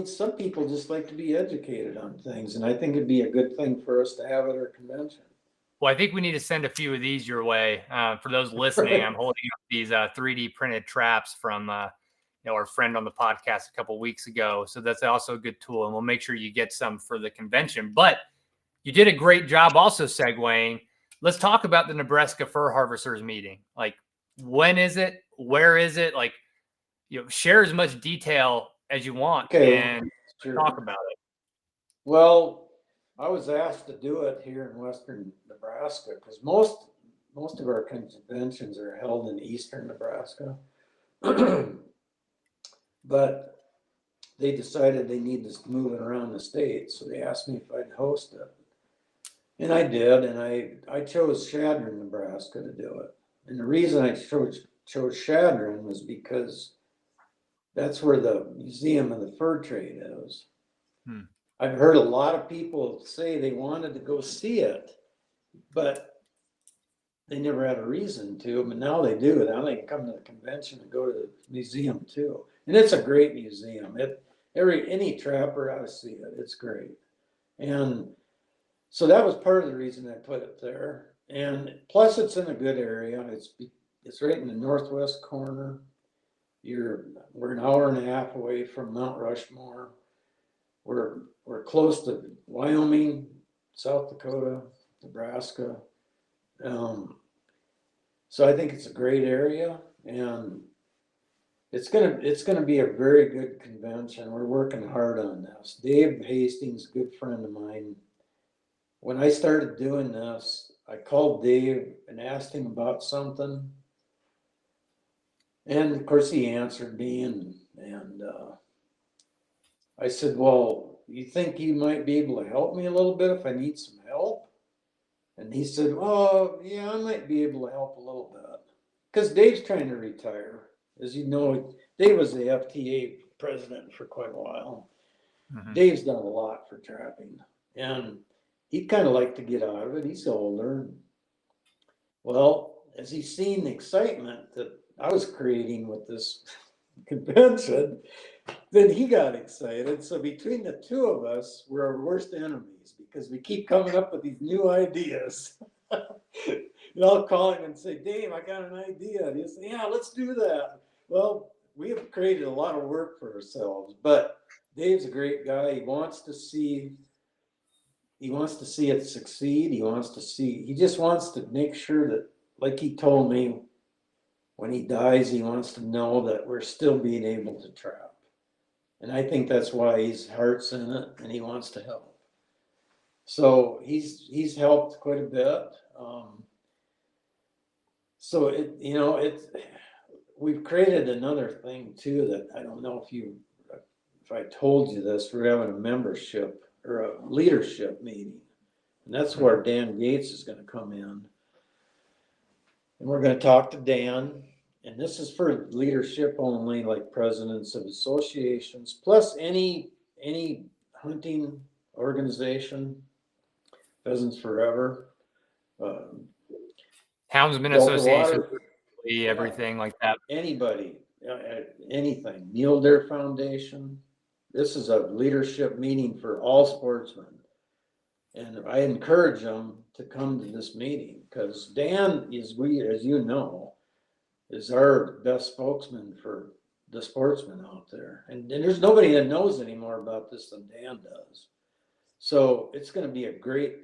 Some people just like to be educated on things, and I think it'd be a good thing for us to have at our convention. Well, I think we need to send a few of these your way. For those listening, I'm holding up these 3D printed traps from our friend on the podcast a couple weeks ago. So that's also a good tool, and we'll make sure you get some for the convention. But you did a great job also segueing. Let's talk about the Nebraska Fur Harvesters meeting. Like, when is it? Where is it? Like, share as much detail as you want, Okay, and sure. talk about it. Well, I was asked to do it here in western Nebraska because most of our conventions are held in eastern Nebraska. But they decided they need to move it around the state, so they asked me if I'd host it. And I did, and I chose Chadron, Nebraska to do it. And the reason I chose Chadron was because that's where the Museum of the Fur Trade is. I've heard a lot of people say they wanted to go see it, but they never had a reason to, but now they do. Now they can come to the convention and go to the museum too. And it's a great museum. Any trapper ought to see it. It's great. And so that was part of the reason I put it there. And plus it's in a good area. It's right in the northwest corner. We're an hour and a half away from Mount Rushmore. We're close to Wyoming, South Dakota, Nebraska. So I think it's a great area, and it's gonna be a very good convention. We're working hard on this. Dave Hastings, a good friend of mine. When I started doing this, I called Dave and asked him about something, and of course he answered me, and I said, well, you think you might be able to help me a little bit if I need some help? And he said, oh, yeah, I might be able to help a little bit. Because Dave's trying to retire. As you know, Dave was the FTA president for quite a while. Mm-hmm. Dave's done a lot for trapping. And he'd kind of like to get out of it. He's older. Well, as he's seen the excitement that I was creating with this convention, then he got excited. So between the two of us, we're our worst enemies because we keep coming up with these new ideas. And I'll call him and say, Dave, I got an idea. And he'll say, yeah, let's do that. Well, we have created a lot of work for ourselves, but Dave's a great guy. He wants to see it succeed. He just wants to make sure that, like he told me, when he dies, he wants to know that we're still being able to trap. And I think that's why his heart's in it and he wants to help. So he's helped quite a bit. So we've created another thing too that I don't know if I told you this, we're having a membership or a leadership meeting. And that's where Dan Gates is going to come in. And we're going to talk to Dan. And this is for leadership only, like presidents of associations, plus any hunting organization, Pheasants Forever, Houndsman Delta Association, Water, everything like that. Anybody, anything. Mule Deer Foundation. This is a leadership meeting for all sportsmen. And I encourage them to come to this meeting because Dan as you know, is our best spokesman for the sportsmen out there. And there's nobody that knows any more about this than Dan does. So it's going to be a great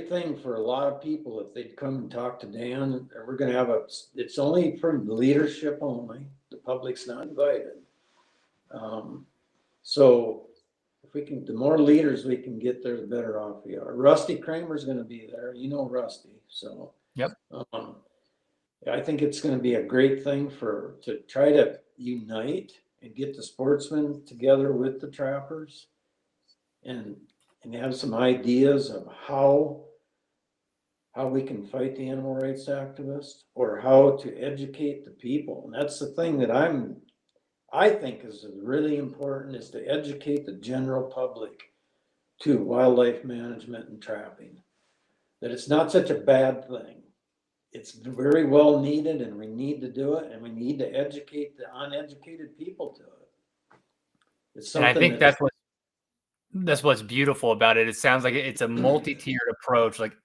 thing for a lot of people if they'd come and talk to Dan. We're going to have it's only for leadership only. The public's not invited. So if we can, the more leaders we can get there, the better off we are. Rusty Kramer's going to be there. You know Rusty. So yep. I think it's going to be a great thing to try to unite and get the sportsmen together with the trappers and have some ideas of how we can fight the animal rights activists or how to educate the people. And that's the thing that I think is really important, is to educate the general public to wildlife management and trapping, that it's not such a bad thing. It's very well needed and we need to do it, and we need to educate the uneducated people to it. It's something, and I think that's what's beautiful about it. It sounds like it's a multi-tiered approach, like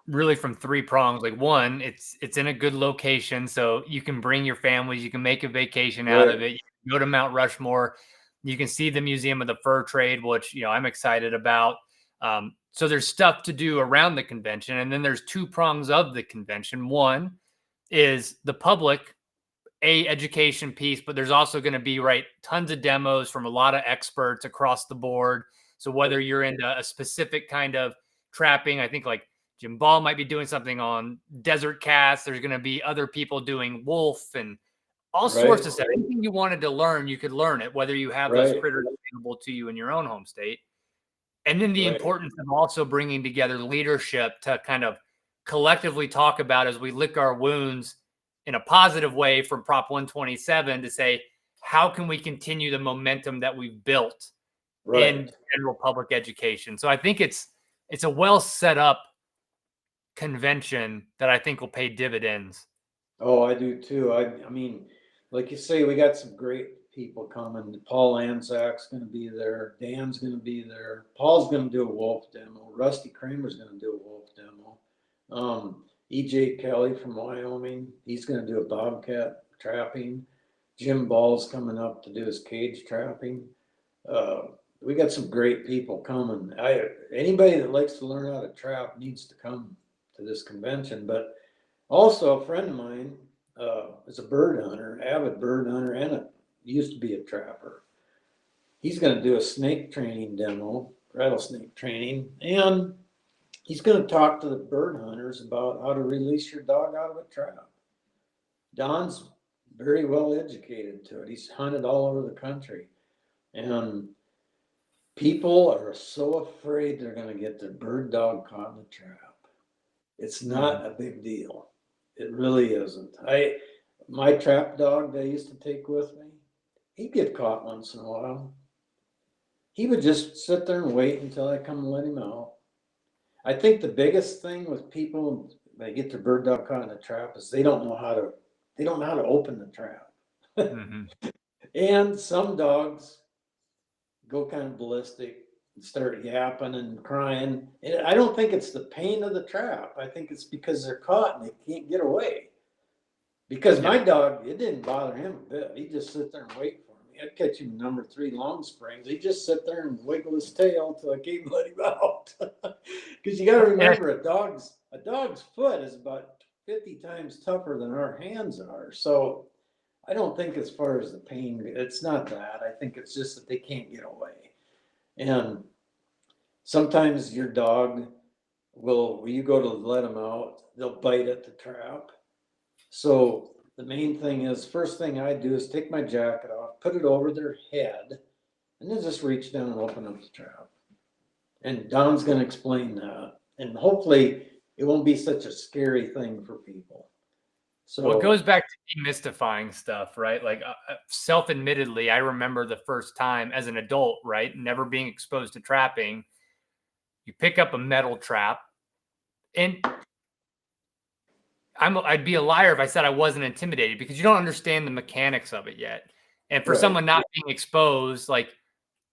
really from 3 prongs. Like one, it's in a good location, so you can bring your families, you can make a vacation out of it. You can go to Mount Rushmore, you can see the Museum of the Fur Trade, which I'm excited about. So there's stuff to do around the convention, and then there's 2 prongs of the convention. One is the public education piece, but there's also going to be tons of demos from a lot of experts across the board. So whether you're into a specific kind of trapping, I think like Jim Ball might be doing something on desert cats. There's going to be other people doing wolf and all sorts of stuff. Anything you wanted to learn, you could learn it, whether you have those critters available to you in your own home state. And then the importance of also bringing together leadership to kind of collectively talk about, as we lick our wounds in a positive way from Prop 127, to say, how can we continue the momentum that we've built in general public education? So I think it's a well set up convention that I think will pay dividends. Oh, I do too. I mean, like you say, we got some great people coming. Paul Anzac's going to be there. Dan's going to be there. Paul's going to do a wolf demo. Rusty Kramer's going to do a wolf demo. EJ Kelly from Wyoming, he's going to do a bobcat trapping. Jim Ball's coming up to do his cage trapping. We got some great people coming. Anybody that likes to learn how to trap needs to come to this convention. But also a friend of mine is a bird hunter, avid bird hunter, and used to be a trapper. He's going to do a snake training demo, rattlesnake training, and he's going to talk to the bird hunters about how to release your dog out of a trap. Don's very well educated to it. He's hunted all over the country. And people are so afraid they're going to get their bird dog caught in a trap. It's not a big deal. It really isn't. My trap dog that I used to take with me, he'd get caught once in a while. He would just sit there and wait until I come and let him out. I think the biggest thing with people when they get their bird dog caught in a trap is they don't know how to open the trap. And some dogs go kind of ballistic and start yapping and crying. And I don't think it's the pain of the trap. I think it's because they're caught and they can't get away. Because my dog, it didn't bother him a bit. He'd just sit there and wait for me. I'd catch him number 3 long springs. He'd just sit there and wiggle his tail till I came let him out. Because you got to remember, a dog's foot is about 50 times tougher than our hands are. So I don't think as far as the pain, it's not that. I think it's just that they can't get away. And sometimes your dog will, when you go to let them out, they'll bite at the trap. So the main thing is, first thing I do is take my jacket off, put it over their head, and then just reach down and open up the trap. And Don's going to explain that. And hopefully it won't be such a scary thing for people. So well, it goes back to demystifying stuff, right? Like self-admittedly, I remember the first time as an adult, right? Never being exposed to trapping. You pick up a metal trap, and I'd be a liar if I said I wasn't intimidated, because you don't understand the mechanics of it yet. And for someone not being exposed, like,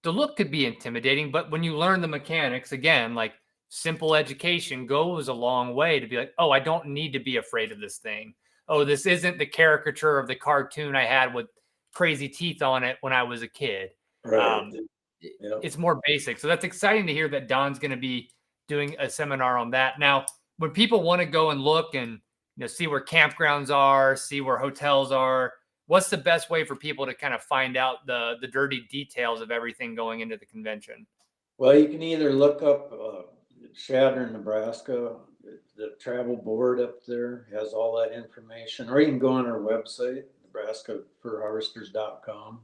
the look could be intimidating, but when you learn the mechanics, again, like, simple education goes a long way to be like, oh, I don't need to be afraid of this thing. Oh, this isn't the caricature of the cartoon I had with crazy teeth on it when I was a kid. right. It's more basic. So that's exciting to hear that Don's going to be doing a seminar on that. Now, when people want to go and look and see where campgrounds are, see where hotels are, what's the best way for people to kind of find out the dirty details of everything going into the convention? Well, you can either look up Chadron, Nebraska. The travel board up there has all that information, or you can go on our website, nebraskafurharvesters.com,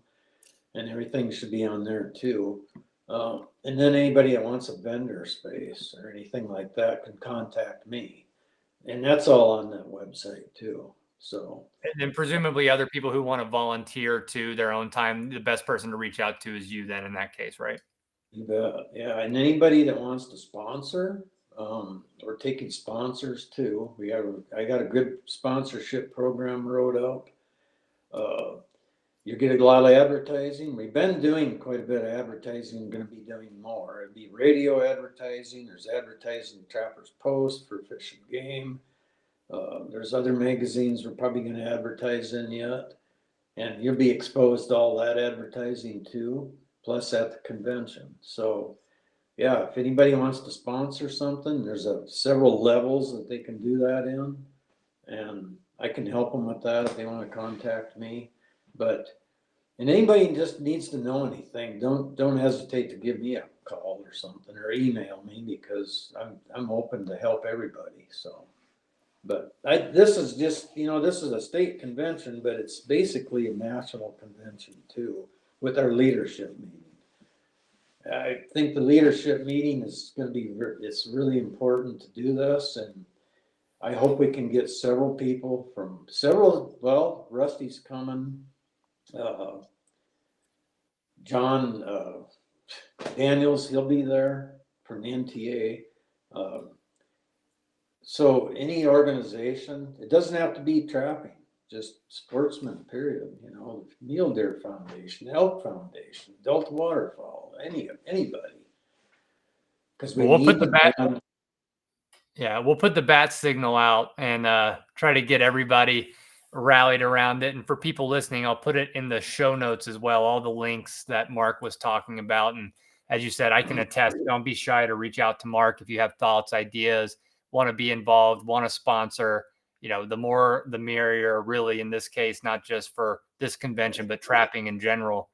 and everything should be on there too. And then anybody that wants a vendor space or anything like that can contact me. And that's all on that website too. So, and then presumably other people who want to volunteer to their own time, the best person to reach out to is you then in that case, right? you bet. Yeah. And anybody that wants to sponsor, we're taking sponsors too. I got a good sponsorship program wrote up. You get a lot of advertising. We've been doing quite a bit of advertising, going to be doing more. It'd be radio advertising. There's advertising Trapper's Post for Fish and Game. There's other magazines we're probably going to advertise in yet. And you'll be exposed to all that advertising too, plus at the convention. So yeah, if anybody wants to sponsor something, there's several levels that they can do that in. And I can help them with that if they want to contact me. And anybody just needs to know anything, don't hesitate to give me a call or something, or email me, because I'm open to help everybody. So, but this is just, this is a state convention, but it's basically a national convention too, with our leadership meeting. I think the leadership meeting is going to be, it's really important to do this, and I hope we can get several people well, Rusty's coming. John Daniels, he'll be there from the NTA. So any organization, it doesn't have to be trapping, just sportsmen, period. Mule Deer Foundation, Elk Foundation, Delta Waterfowl, anybody. Because we'll put the bat. Yeah, we'll put the bat signal out and try to get everybody rallied around it. And for people listening, I'll put it in the show notes as well, all the links that Mark was talking about. And as you said, I can attest, don't be shy to reach out to Mark if you have thoughts, ideas, want to be involved, want to sponsor. The more the merrier, really, in this case, not just for this convention, but trapping in general.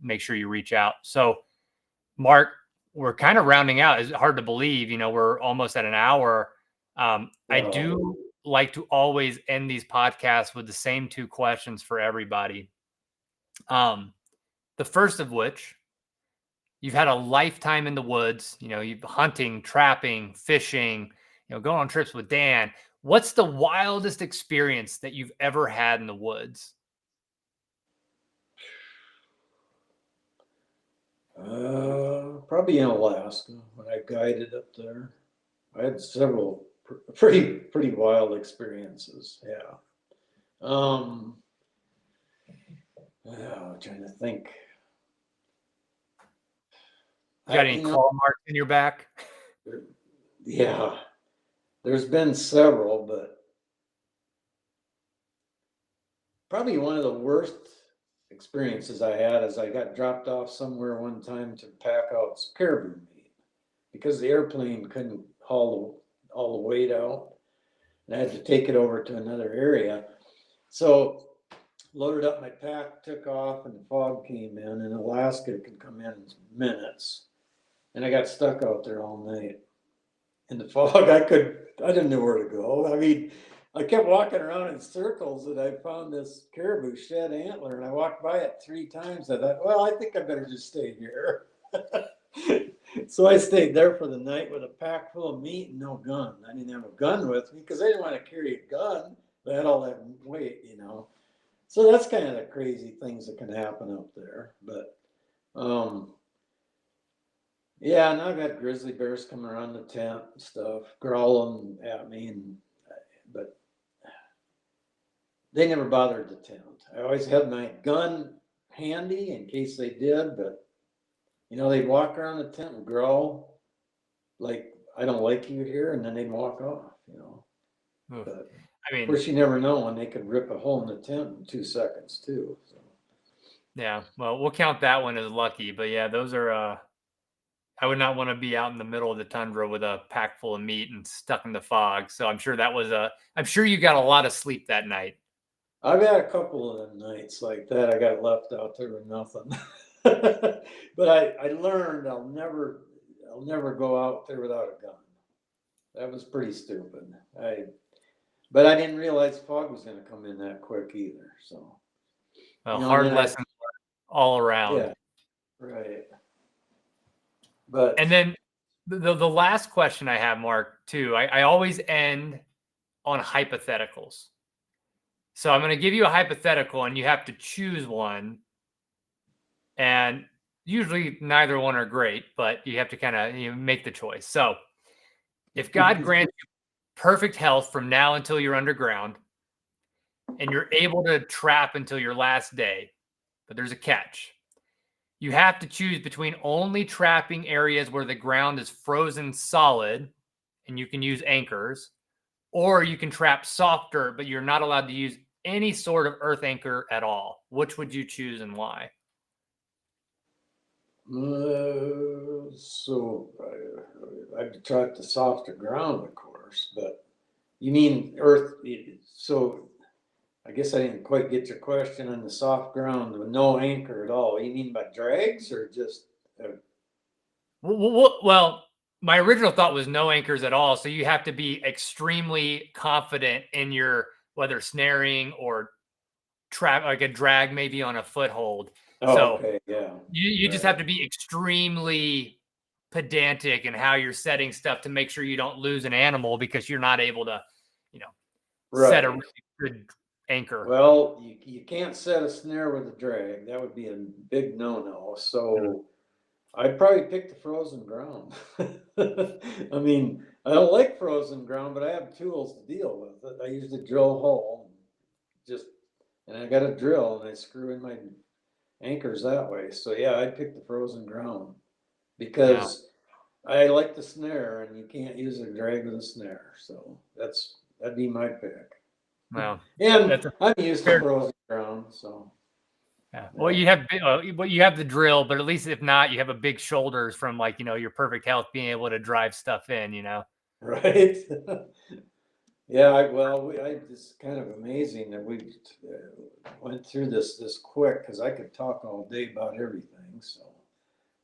Make sure you reach out. So, Mark, we're kind of rounding out. It's hard to believe, we're almost at an hour. I do like to always end these podcasts with the same 2 questions for everybody. The first of which, you've had a lifetime in the woods, you've hunting, trapping, fishing, going on trips with Dan. What's the wildest experience that you've ever had in the woods? Probably in Alaska when I guided up there. I had several pretty wild experiences. Yeah. I'm trying to think. You got any claw marks in your back? Yeah, there's been several, but probably one of the worst experiences I had is I got dropped off somewhere one time to pack out caribou meat because the airplane couldn't haul all the weight out, and I had to take it over to another area. So loaded up my pack, took off, and the fog came in, and Alaska can come in minutes. And I got stuck out there all night in the fog. I didn't know where to go. I mean, I kept walking around in circles, and I found this caribou shed antler, and I walked by it 3 times. I thought, well, I think I better just stay here. So I stayed there for the night with a pack full of meat and no gun. I didn't have a gun with me because I didn't want to carry a gun. I had all that weight, you know. So that's kind of the crazy things that can happen up there. But yeah, and I've had grizzly bears coming around the tent and stuff, growling at me, but they never bothered the tent. I always had my gun handy in case they did, but you know, they'd walk around the tent and growl like, I don't like you here, and then they'd walk off, you know. But I mean, of course, you never know when they could rip a hole in the tent in 2 seconds too. So. yeah, well, we'll count that one as lucky, but yeah, those are I would not want to be out in the middle of the tundra with a pack full of meat and stuck in the fog. So I'm sure I'm sure you got a lot of sleep that night. I've had a couple of them nights like that. I got left out there with nothing. But I learned I'll never go out there without a gun. That was pretty stupid. But I didn't realize fog was going to come in that quick either. So Well, hard lessons all around. Yeah, right. But and then the last question I have, Mark, too, I always end on hypotheticals. So I'm going to give you a hypothetical, and you have to choose one. And usually neither one are great, but you have to kind of make the choice. So if God grants you perfect health from now until you're underground, and you're able to trap until your last day, but there's a catch. You have to choose between only trapping areas where the ground is frozen solid, and you can use anchors, or you can trap soft dirt, but you're not allowed to use any sort of earth anchor at all. Which would you choose and why? So I'd try the softer ground, of course, but you mean earth. So I guess I didn't quite get your question on the soft ground with no anchor at all. You mean by drags or just? Well, my original thought was no anchors at all. So you have to be extremely confident in your, whether snaring or trap, like a drag maybe on a foothold. Oh, so okay, yeah. You just have to be extremely pedantic in how you're setting stuff to make sure you don't lose an animal because you're not able to, set a really good anchor. Well, you can't set a snare with a drag. That would be a big no-no. So I'd probably pick the frozen ground. I mean, I don't like frozen ground, but I have tools to deal with it. I use the drill hole, and I got a drill, and I screw in my anchors that way. So yeah, I'd pick the frozen ground because I like the snare, and you can't use a drag with a snare. So that'd be my pick. Well, and I'm used to frozen ground, so. Yeah. Well, you have the drill, but at least if not, you have a big shoulders from your perfect health being able to drive stuff in. Right. Yeah. It's kind of amazing that we went through this quick because I could talk all day about everything. So.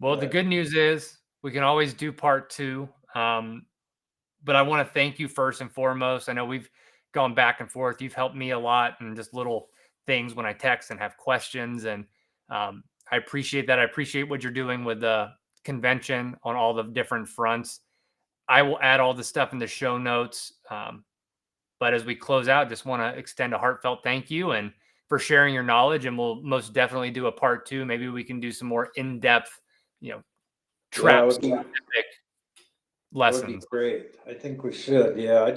Well, the good news is we can always do part 2. But I want to thank you first and foremost. I know we've gone back and forth. You've helped me a lot and just little things when I text and have questions. And I appreciate that. I appreciate what you're doing with the convention on all the different fronts. I will add all the stuff in the show notes. But as we close out, just want to extend a heartfelt thank you and for sharing your knowledge. And we'll most definitely do a part 2. Maybe we can do some more in-depth, trap specific lessons. That would be great. I think we should. Yeah. I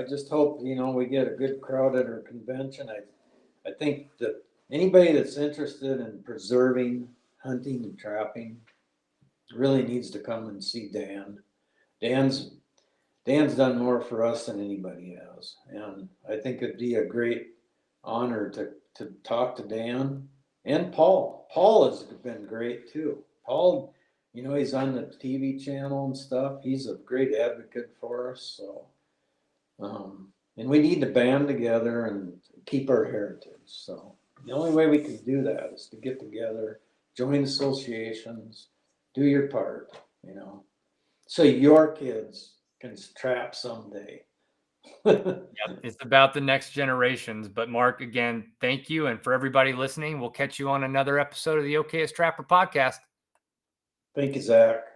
just hope, we get a good crowd at our convention. I think that anybody that's interested in preserving hunting and trapping really needs to come and see Dan. Dan's done more for us than anybody has. And I think it'd be a great honored to talk to Dan and Paul. Paul has been great too. Paul, he's on the TV channel and stuff. He's a great advocate for us. So, and we need to band together and keep our heritage. So the only way we can do that is to get together, join associations, do your part, so your kids can trap someday. Yep, it's about the next generations. But Mark, again, thank you. And for everybody listening, we'll catch you on another episode of the Okayest Trapper podcast. Thank you, Zach.